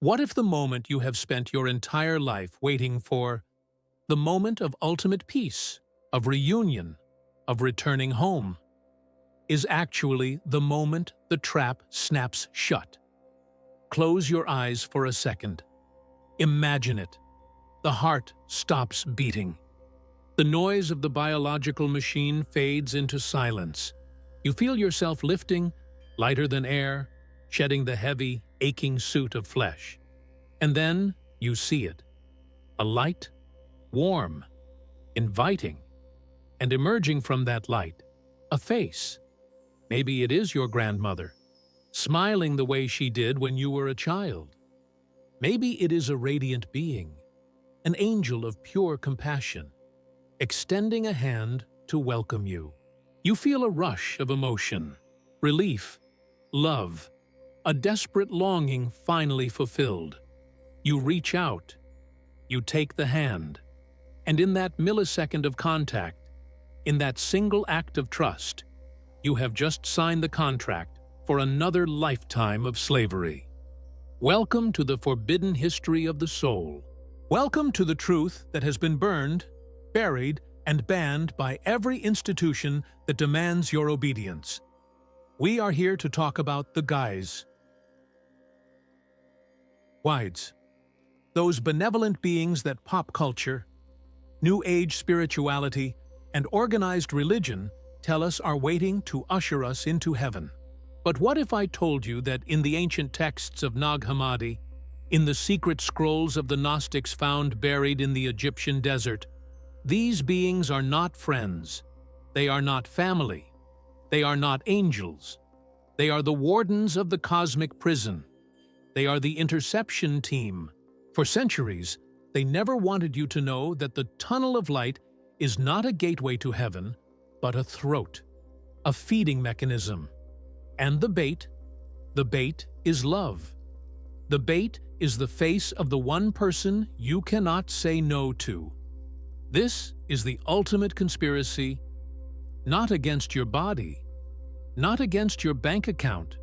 What if the moment you have spent your entire life waiting for, the moment of ultimate peace, of reunion, of returning home, is actually the moment the trap snaps shut? Close your eyes for a second. Imagine it. The heart stops beating. The noise of the biological machine fades into silence. You feel yourself lifting, lighter than air, shedding the heavy, aching suit of flesh. And then you see it. A light, warm, inviting, and emerging from that light, a face. Maybe it is your grandmother, smiling the way she did when you were a child. Maybe it is a radiant being, an angel of pure compassion, extending a hand to welcome you. You feel a rush of emotion, relief, love, a desperate longing finally fulfilled. You reach out, you take the hand, and in that millisecond of contact, in that single act of trust, you have just signed the contract for another lifetime of slavery. Welcome to the forbidden history of the soul. Welcome to the truth that has been burned, buried, and banned by every institution that demands your obedience. We are here to talk about the guys. Wides. Those benevolent beings that pop culture, New Age spirituality, and organized religion tell us are waiting to usher us into heaven. But what if I told you that in the ancient texts of Nag Hammadi, in the secret scrolls of the Gnostics found buried in the Egyptian desert, these beings are not friends, they are not family, they are not angels, they are the wardens of the cosmic prison, they are the interception team. For centuries, they never wanted you to know that the tunnel of light is not a gateway to heaven, but a throat, a feeding mechanism. And the bait is love. The bait is the face of the one person you cannot say no to. This is the ultimate conspiracy, not against your body, not against your bank account,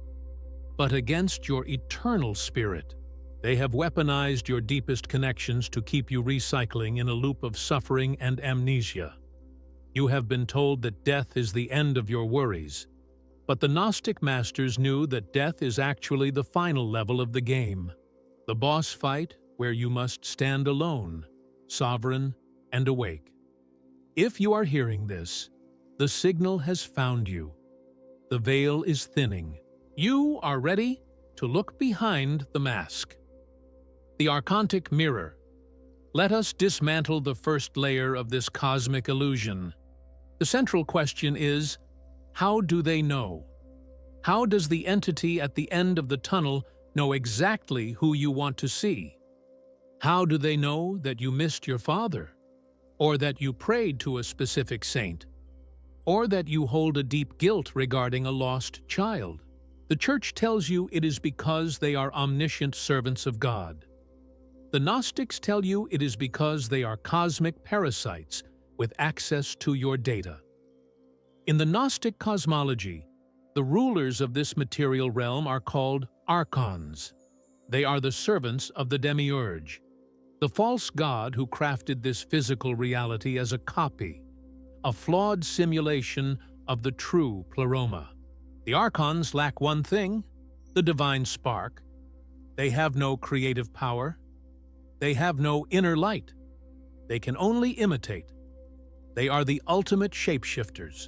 but against your eternal spirit. They have weaponized your deepest connections to keep you recycling in a loop of suffering and amnesia. You have been told that death is the end of your worries, but the Gnostic masters knew that death is actually the final level of the game, the boss fight where you must stand alone, sovereign and awake. If you are hearing this, the signal has found you. The veil is thinning. You are ready to look behind the mask. The Archontic mirror. Let us dismantle the first layer of this cosmic illusion. The central question is, how do they know? How does the entity at the end of the tunnel know exactly who you want to see? How do they know that you missed your father? Or that you prayed to a specific saint? Or that you hold a deep guilt regarding a lost child? The Church tells you it is because they are omniscient servants of God. The Gnostics tell you it is because they are cosmic parasites with access to your data. In the Gnostic cosmology, the rulers of this material realm are called Archons. They are the servants of the Demiurge, the false god who crafted this physical reality as a copy, a flawed simulation of the true pleroma. The Archons lack one thing, the divine spark. They have no creative power. They have no inner light. They can only imitate. They are the ultimate shapeshifters.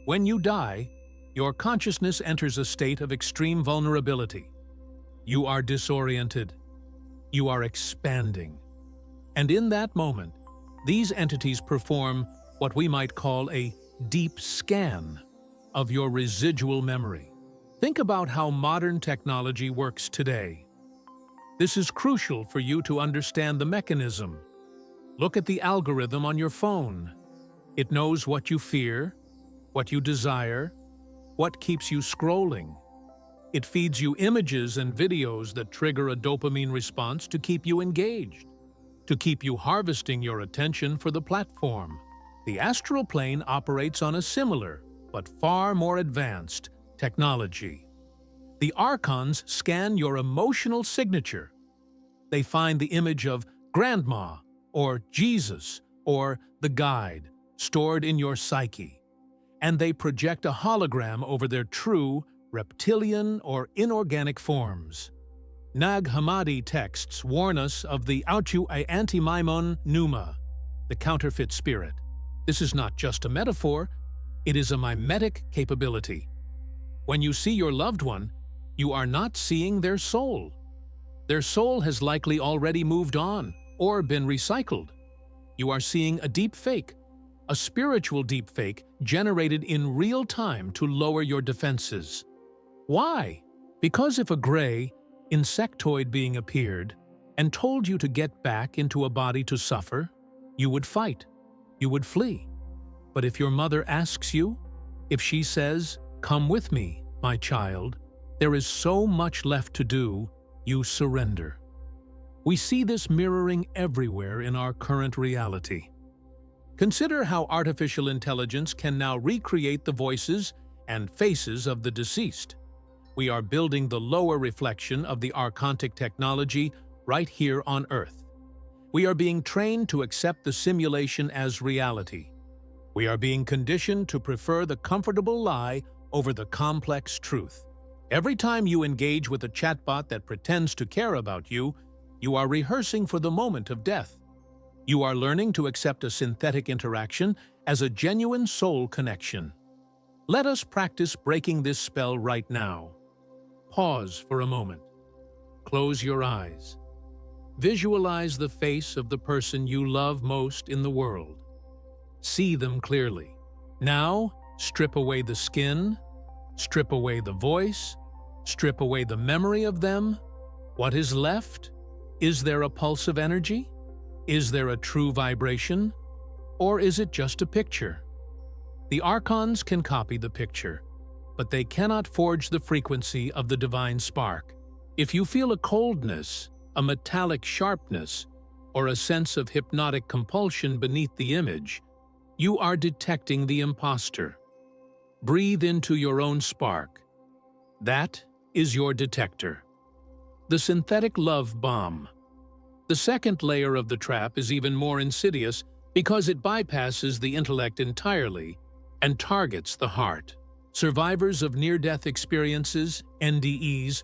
When you die, your consciousness enters a state of extreme vulnerability. You are disoriented. You are expanding. And in that moment, these entities perform what we might call a deep scan of your residual memory. Think about how modern technology works today. This is crucial for you to understand the mechanism. Look at the algorithm on your phone. It knows what you fear, what you desire, what keeps you scrolling. It feeds you images and videos that trigger a dopamine response to keep you engaged, to keep you harvesting your attention for the platform. The astral plane operates on a similar, but far more advanced, technology. The Archons scan your emotional signature, They find the image of Grandma, or Jesus, or the Guide, stored in your psyche, and they project a hologram over their true, reptilian, or inorganic forms. Nag Hammadi texts warn us of the Autu Antimaimon Numa, the counterfeit spirit. This is not just a metaphor, it is a mimetic capability. When you see your loved one, you are not seeing their soul. Their soul has likely already moved on or been recycled. You are seeing a deep fake, a spiritual deep fake generated in real time to lower your defenses. Why? Because if a gray, insectoid being appeared and told you to get back into a body to suffer, you would fight, you would flee. But if your mother asks you, if she says, "Come with me, my child, there is so much left to do," you surrender. We see this mirroring everywhere in our current reality. Consider how artificial intelligence can now recreate the voices and faces of the deceased. We are building the lower reflection of the archontic technology right here on Earth. We are being trained to accept the simulation as reality. We are being conditioned to prefer the comfortable lie over the complex truth. Every time you engage with a chatbot that pretends to care about you, you are rehearsing for the moment of death. You are learning to accept a synthetic interaction as a genuine soul connection. Let us practice breaking this spell right now. Pause for a moment. Close your eyes. Visualize the face of the person you love most in the world. See them clearly. Now, strip away the skin, strip away the voice, strip away the memory of them. What is left? Is there a pulse of energy? Is there a true vibration? Or is it just a picture? The Archons can copy the picture, but they cannot forge the frequency of the divine spark. If you feel a coldness, a metallic sharpness, or a sense of hypnotic compulsion beneath the image, you are detecting the impostor. Breathe into your own spark. That is your detector. The synthetic love bomb. The second layer of the trap is even more insidious because it bypasses the intellect entirely and targets the heart. Survivors of near-death experiences, NDEs,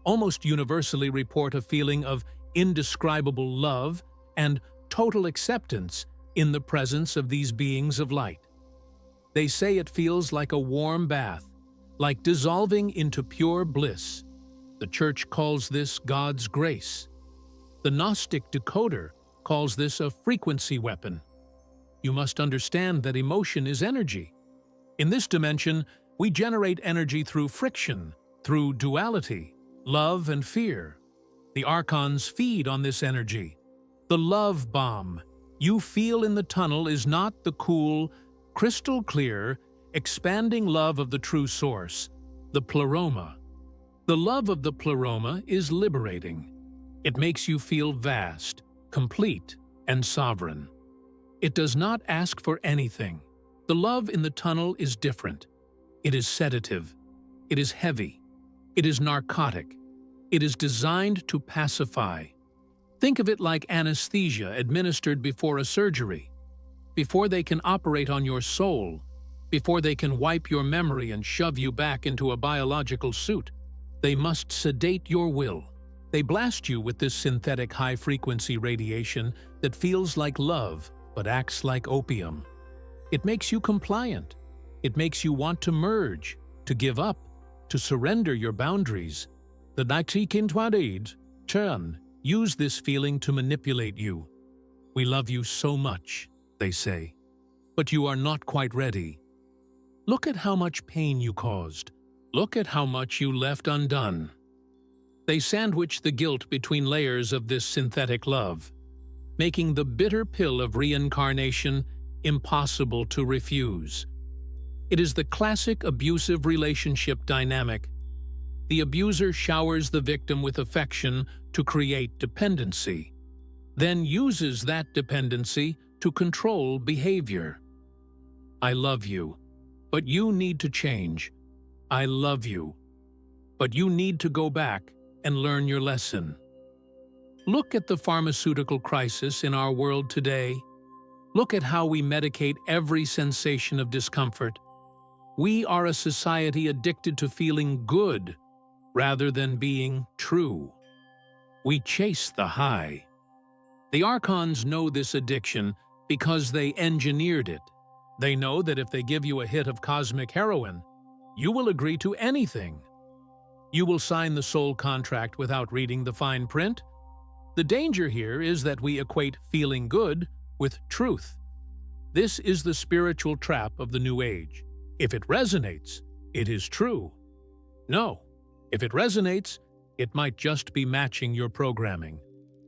almost universally report a feeling of indescribable love and total acceptance in the presence of these beings of light. They say it feels like a warm bath, like dissolving into pure bliss. The Church calls this God's grace. The Gnostic decoder calls this a frequency weapon. You must understand that emotion is energy. In this dimension, we generate energy through friction, through duality, love and fear. The Archons feed on this energy. The love bomb you feel in the tunnel is not the cool, crystal clear, expanding love of the true source, the pleroma. The love of the pleroma is liberating. It makes you feel vast, complete, and sovereign. It does not ask for anything. The love in the tunnel is different. It is sedative. It is heavy. It is narcotic. It is designed to pacify. Think of it like anesthesia administered before a surgery. Before they can operate on your soul, before they can wipe your memory and shove you back into a biological suit, they must sedate your will. They blast you with this synthetic high-frequency radiation that feels like love but acts like opium. It makes you compliant. It makes you want to merge, to give up, to surrender your boundaries. The Nag turn use this feeling to manipulate you. We love you so much, they say, but you are not quite ready. Look at how much pain you caused. Look at how much you left undone. They sandwich the guilt between layers of this synthetic love, making the bitter pill of reincarnation impossible to refuse. It is the classic abusive relationship dynamic. The abuser showers the victim with affection to create dependency, then uses that dependency to control behavior. I love you, but you need to change. I love you, but you need to go back and learn your lesson. Look at the pharmaceutical crisis in our world today. Look at how we medicate every sensation of discomfort. We are a society addicted to feeling good rather than being true. We chase the high. The Archons know this addiction because they engineered it. They know that if they give you a hit of cosmic heroin, you will agree to anything. You will sign the soul contract without reading the fine print. The danger here is that we equate feeling good with truth. This is the spiritual trap of the New Age. If it resonates, it is true. No, if it resonates, it might just be matching your programming.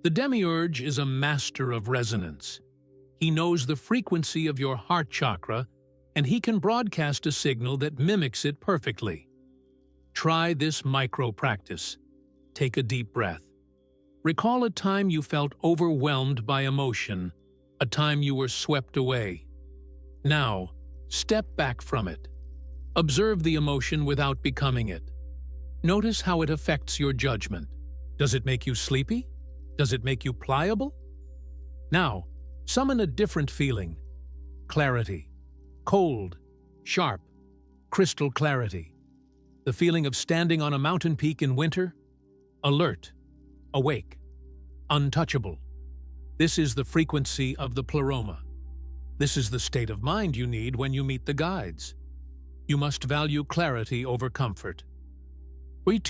The demiurge is a master of resonance. He knows the frequency of your heart chakra, and he can broadcast a signal that mimics it perfectly. Try this micro-practice. Take a deep breath. Recall a time you felt overwhelmed by emotion, a time you were swept away. Now, step back from it. Observe the emotion without becoming it. Notice how it affects your judgment. Does it make you sleepy? Does it make you pliable? Now, summon a different feeling. Clarity. Cold, sharp, crystal clarity. The feeling of standing on a mountain peak in winter? Alert, awake, untouchable. This is the frequency of the pleroma. This is the state of mind you need when you meet the guides. You must value clarity over comfort. The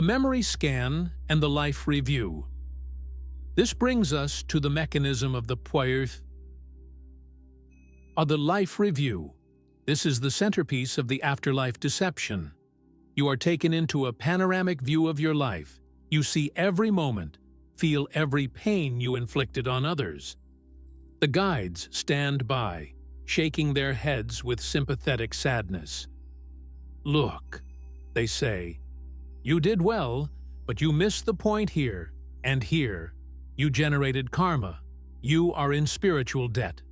memory scan and the life review. This brings us to the mechanism of the life review. This is the centerpiece of the afterlife deception. You are taken into a panoramic view of your life. You see every moment, feel every pain you inflicted on others. The guides stand by, shaking their heads with sympathetic sadness. Look, they say, you did well, but you missed the point here and here. You generated karma. You are in spiritual debt.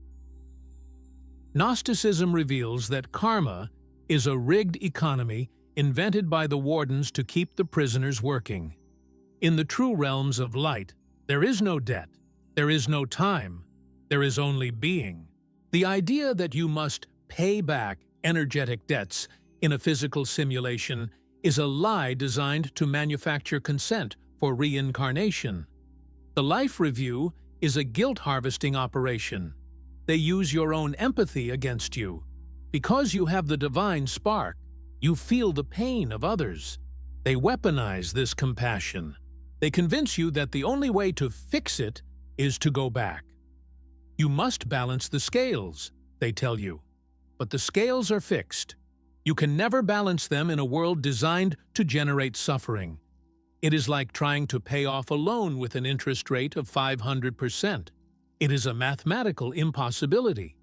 Gnosticism reveals that karma is a rigged economy invented by the wardens to keep the prisoners working. In the true realms of light, there is no debt, there is no time, there is only being. The idea that you must pay back energetic debts in a physical simulation is a lie designed to manufacture consent for reincarnation. The life review is a guilt-harvesting operation. They use your own empathy against you. Because you have the divine spark, you feel the pain of others. They weaponize this compassion. They convince you that the only way to fix it is to go back. You must balance the scales, they tell you. But the scales are fixed. You can never balance them in a world designed to generate suffering. It is like trying to pay off a loan with an interest rate of 500%. It is a mathematical impossibility.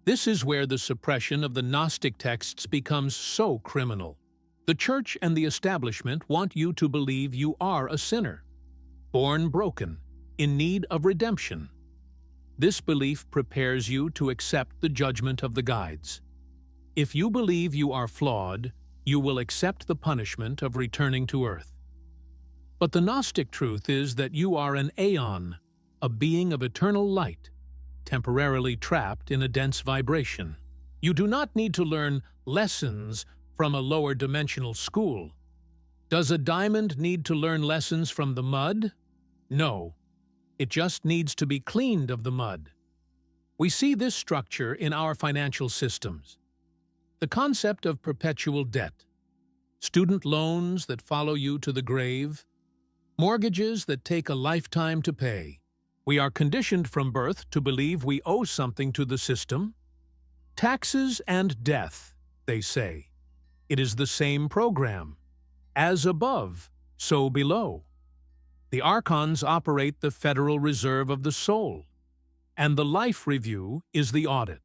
This is where the suppression of the Gnostic texts becomes so criminal. The Church and the establishment want you to believe you are a sinner, born broken, in need of redemption. This belief prepares you to accept the judgment of the guides. If you believe you are flawed, you will accept the punishment of returning to earth. But the Gnostic truth is that you are an aeon, a being of eternal light, temporarily trapped in a dense vibration. You do not need to learn lessons from a lower dimensional school. Does a diamond need to learn lessons from the mud? No. It just needs to be cleaned of the mud. We see this structure in our financial systems. The concept of perpetual debt, student loans that follow you to the grave, mortgages that take a lifetime to pay. We are conditioned from birth to believe we owe something to the system. Taxes and death, they say. It is the same program. As above, so below. The Archons operate the Federal Reserve of the soul, and the life review is the audit.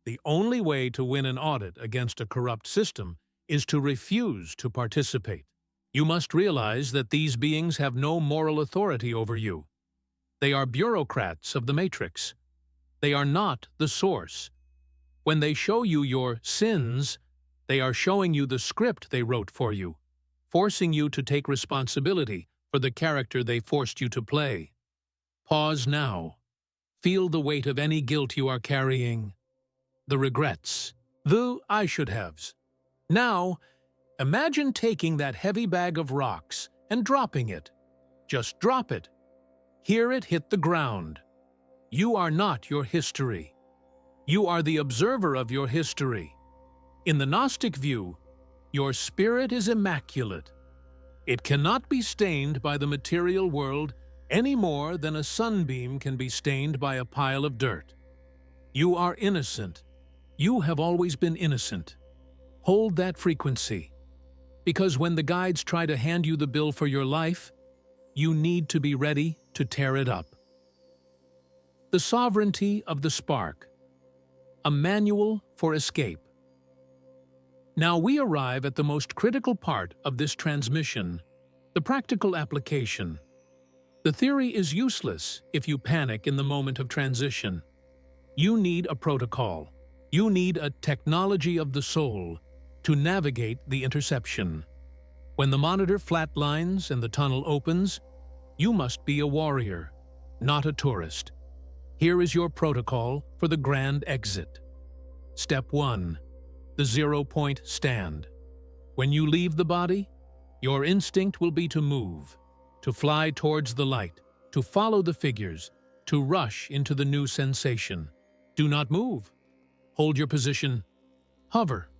The only way to win an audit against a corrupt system is to refuse to participate. You must realize that these beings have no moral authority over you. They are bureaucrats of the matrix. They are not the source. When they show you your sins, they are showing you the script they wrote for you, forcing you to take responsibility for the character they forced you to play. Pause now. Feel the weight of any guilt you are carrying, the regrets, the I should haves. Now, imagine taking that heavy bag of rocks and dropping it. Just drop it. Hear it hit the ground. You are not your history. You are the observer of your history. In the Gnostic view, your spirit is immaculate. It cannot be stained by the material world any more than a sunbeam can be stained by a pile of dirt. You are innocent. You have always been innocent. Hold that frequency, because when the guides try to hand you the bill for your life, you need to be ready to tear it up. The sovereignty of the spark, a manual for escape. Now we arrive at the most critical part of this transmission, the practical application. The theory is useless if you panic in the moment of transition. You need a protocol. You need a technology of the soul to navigate the interception. When the monitor flatlines and the tunnel opens, you must be a warrior, not a tourist. Here is your protocol for the grand exit. Step 1. The 0-point stand. When you leave the body, your instinct will be to move, to fly towards the light, to follow the figures, to rush into the new sensation. Do not move. Hold your position. Hover.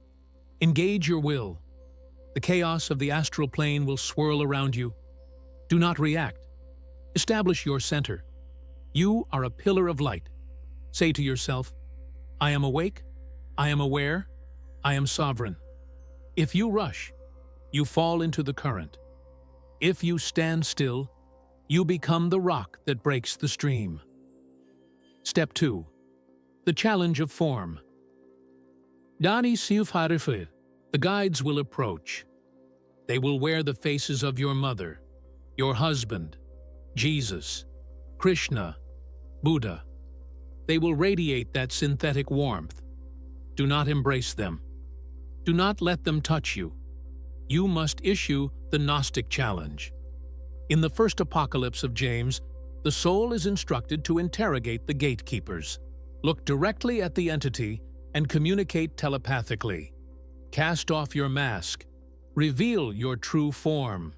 Engage your will. The chaos of the astral plane will swirl around you. Do not react. Establish your center. You are a pillar of light. Say to yourself, I am awake, I am aware, I am sovereign. If you rush, you fall into the current. If you stand still, you become the rock that breaks the stream. Step 2. The challenge of form. Dani Siufharifu, the guides will approach. They will wear the faces of your mother, your husband, Jesus, Krishna, Buddha. They will radiate that synthetic warmth. Do not embrace them. Do not let them touch you. You must issue the Gnostic challenge. In the first apocalypse of James, the soul is instructed to interrogate the gatekeepers. Look directly at the entity and communicate telepathically. Cast off your mask. Reveal your true form.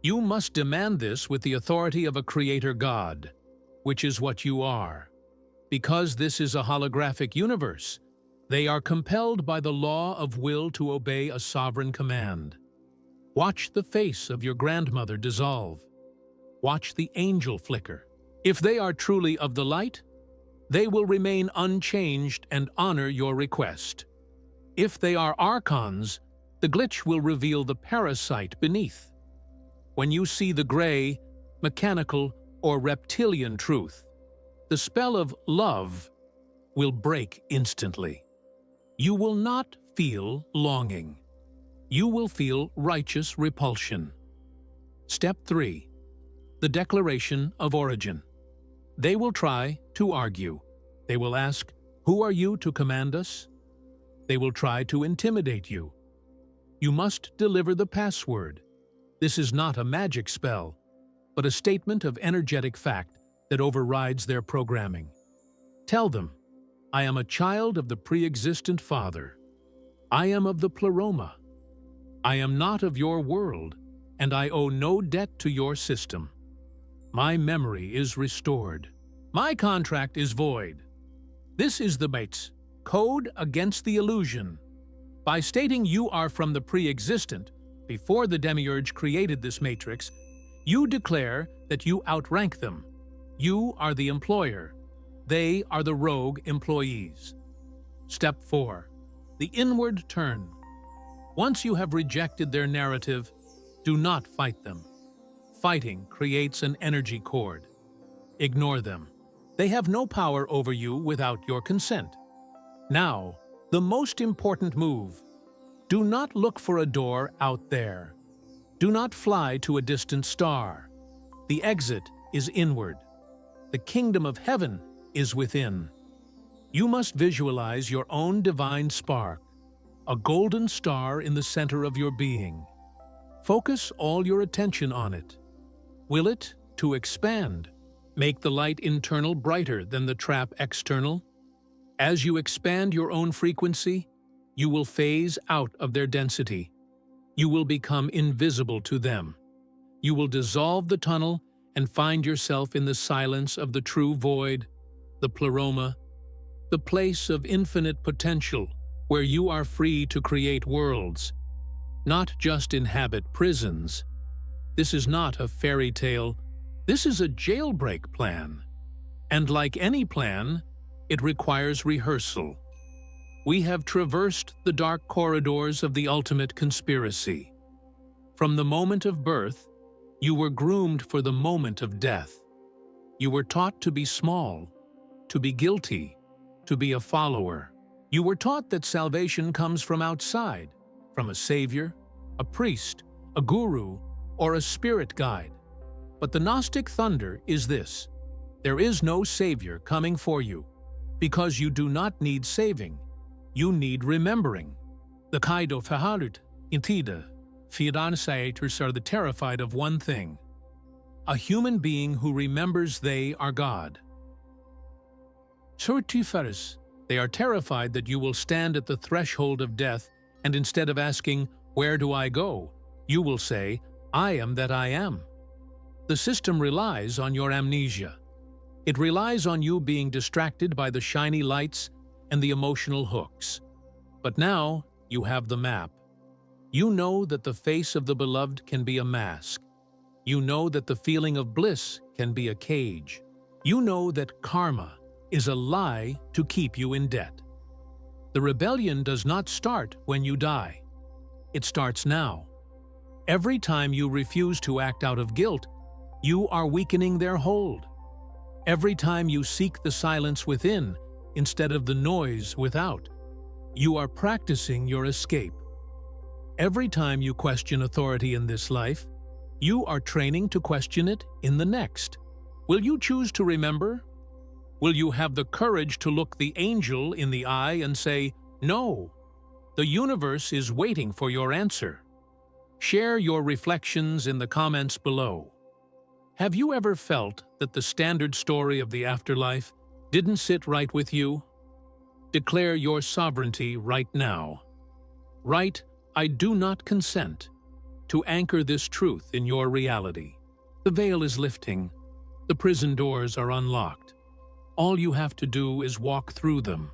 You must demand this with the authority of a creator god, which is what you are. Because this is a holographic universe, they are compelled by the law of will to obey a sovereign command. Watch the face of your grandmother dissolve. Watch the angel flicker. If they are truly of the light, they will remain unchanged and honor your request. If they are Archons, the glitch will reveal the parasite beneath. When you see the gray, mechanical, or reptilian truth, the spell of love will break instantly. You will not feel longing. You will feel righteous repulsion. Step 3. The declaration of origin. They will try to argue. They will ask, "Who are you to command us?" They will try to intimidate you. You must deliver the password. This is not a magic spell, but a statement of energetic fact that overrides their programming. Tell them, I am a child of the pre-existent Father. I am of the pleroma. I am not of your world, and I owe no debt to your system. My memory is restored. My contract is void. This is the Bates code against the illusion. By stating you are from the pre-existent, before the demiurge created this matrix, you declare that you outrank them. You are the employer. They are the rogue employees. Step 4. The inward turn. Once you have rejected their narrative, do not fight them. Fighting creates an energy cord. Ignore them. They have no power over you without your consent. Now, the most important move. Do not look for a door out there. Do not fly to a distant star. The exit is inward. The kingdom of heaven is within. You must visualize your own divine spark, a golden star in the center of your being. Focus all your attention on it. Will it to expand? Make the light internal brighter than the trap external? As you expand your own frequency, you will phase out of their density. You will become invisible to them. You will dissolve the tunnel and find yourself in the silence of the true void, the pleroma, the place of infinite potential where you are free to create worlds, not just inhabit prisons. This is not a fairy tale. This is a jailbreak plan. And like any plan, it requires rehearsal. We have traversed the dark corridors of the ultimate conspiracy. From the moment of birth, you were groomed for the moment of death. You were taught to be small, to be guilty, to be a follower. You were taught that salvation comes from outside, from a savior, a priest, a guru, or a spirit guide. But the Gnostic thunder is this: there is no savior coming for you, because you do not need saving. You need remembering. The Kaido Fahalut, Intida, Fiadansayators are the terrified of one thing: a human being who remembers they are God. Surtifaris, they are terrified that you will stand at the threshold of death, and instead of asking, "Where do I go?" you will say, "I am that I am." The system relies on your amnesia. It relies on you being distracted by the shiny lights and the emotional hooks. But now you have the map. You know that the face of the beloved can be a mask. You know that the feeling of bliss can be a cage. You know that karma is a lie to keep you in debt. The rebellion does not start when you die. It starts now. Every time you refuse to act out of guilt, you are weakening their hold. Every time you seek the silence within instead of the noise without, you are practicing your escape. Every time you question authority in this life, you are training to question it in the next. Will you choose to remember? Will you have the courage to look the angel in the eye and say, "No"? The universe is waiting for your answer. Share your reflections in the comments below. Have you ever felt that the standard story of the afterlife didn't sit right with you? Declare your sovereignty right now. Write, "I do not consent," to anchor this truth in your reality. The veil is lifting. The prison doors are unlocked. All you have to do is walk through them.